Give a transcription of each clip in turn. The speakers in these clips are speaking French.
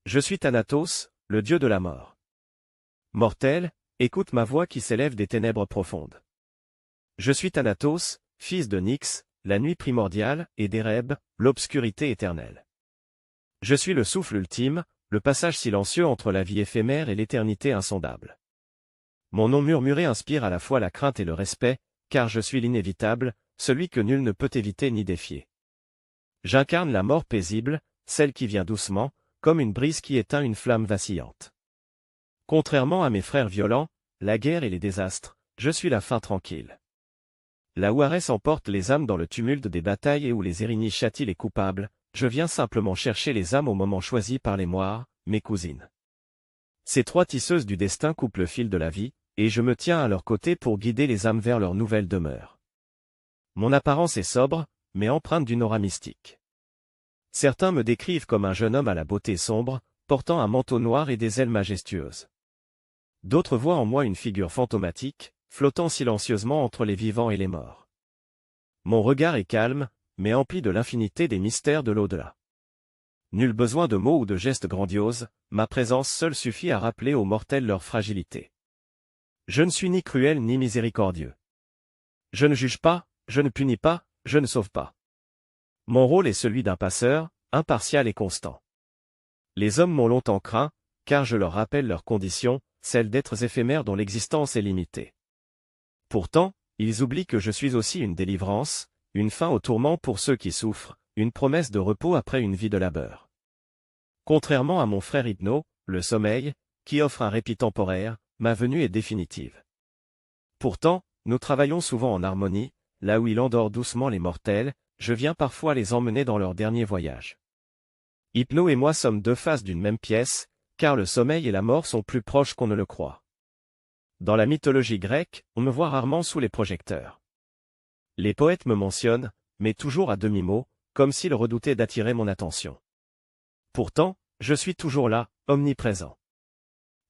Je suis Thanatos, le dieu de la mort. Mortel, écoute ma voix qui s'élève des ténèbres profondes. Je suis Thanatos, fils de Nyx, la nuit primordiale, et d'Éreb, l'obscurité éternelle. Je suis le souffle ultime, le passage silencieux entre la vie éphémère et l'éternité insondable. Mon nom murmuré inspire à la fois la crainte et le respect, car je suis l'inévitable, celui que nul ne peut éviter ni défier. J'incarne la mort paisible, celle qui vient doucement, comme une brise qui éteint une flamme vacillante. Contrairement à mes frères violents, la guerre et les désastres, je suis la fin tranquille. Là où Arès emporte les âmes dans le tumulte des batailles et où les Érinies châtient les coupables, je viens simplement chercher les âmes au moment choisi par les moires, mes cousines. Ces trois tisseuses du destin coupent le fil de la vie, et je me tiens à leur côté pour guider les âmes vers leur nouvelle demeure. Mon apparence est sobre, mais empreinte d'une aura mystique. Certains me décrivent comme un jeune homme à la beauté sombre, portant un manteau noir et des ailes majestueuses. D'autres voient en moi une figure fantomatique, flottant silencieusement entre les vivants et les morts. Mon regard est calme, mais empli de l'infinité des mystères de l'au-delà. Nul besoin de mots ou de gestes grandioses, ma présence seule suffit à rappeler aux mortels leur fragilité. Je ne suis ni cruel ni miséricordieux. Je ne juge pas, je ne punis pas, je ne sauve pas. Mon rôle est celui d'un passeur, impartial et constant. Les hommes m'ont longtemps craint, car je leur rappelle leur condition, celle d'êtres éphémères dont l'existence est limitée. Pourtant, ils oublient que je suis aussi une délivrance, une fin au tourment pour ceux qui souffrent, une promesse de repos après une vie de labeur. Contrairement à mon frère Hypno, le sommeil, qui offre un répit temporaire, ma venue est définitive. Pourtant, nous travaillons souvent en harmonie, là où il endort doucement les mortels, je viens parfois les emmener dans leur dernier voyage. Hypno et moi sommes deux faces d'une même pièce, car le sommeil et la mort sont plus proches qu'on ne le croit. Dans la mythologie grecque, on me voit rarement sous les projecteurs. Les poètes me mentionnent, mais toujours à demi-mot, comme s'ils redoutaient d'attirer mon attention. Pourtant, je suis toujours là, omniprésent.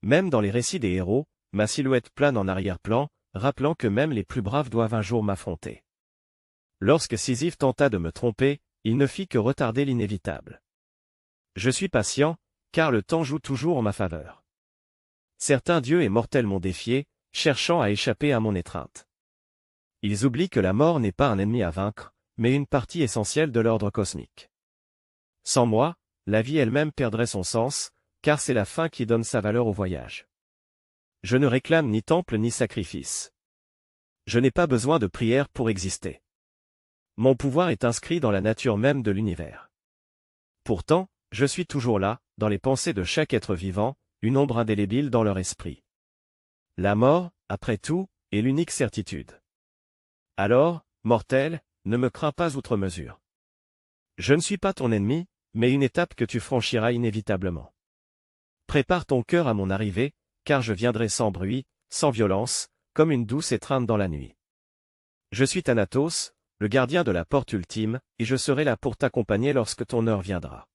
Même dans les récits des héros, ma silhouette plane en arrière-plan, rappelant que même les plus braves doivent un jour m'affronter. Lorsque Sisyphe tenta de me tromper, il ne fit que retarder l'inévitable. Je suis patient, car le temps joue toujours en ma faveur. Certains dieux et mortels m'ont défié, cherchant à échapper à mon étreinte. Ils oublient que la mort n'est pas un ennemi à vaincre, mais une partie essentielle de l'ordre cosmique. Sans moi, la vie elle-même perdrait son sens, car c'est la fin qui donne sa valeur au voyage. Je ne réclame ni temple ni sacrifice. Je n'ai pas besoin de prière pour exister. Mon pouvoir est inscrit dans la nature même de l'univers. Pourtant, je suis toujours là, dans les pensées de chaque être vivant, une ombre indélébile dans leur esprit. La mort, après tout, est l'unique certitude. Alors, mortel, ne me crains pas outre mesure. Je ne suis pas ton ennemi, mais une étape que tu franchiras inévitablement. Prépare ton cœur à mon arrivée, car je viendrai sans bruit, sans violence, comme une douce étreinte dans la nuit. Je suis Thanatos, le gardien de la porte ultime, et je serai là pour t'accompagner lorsque ton heure viendra.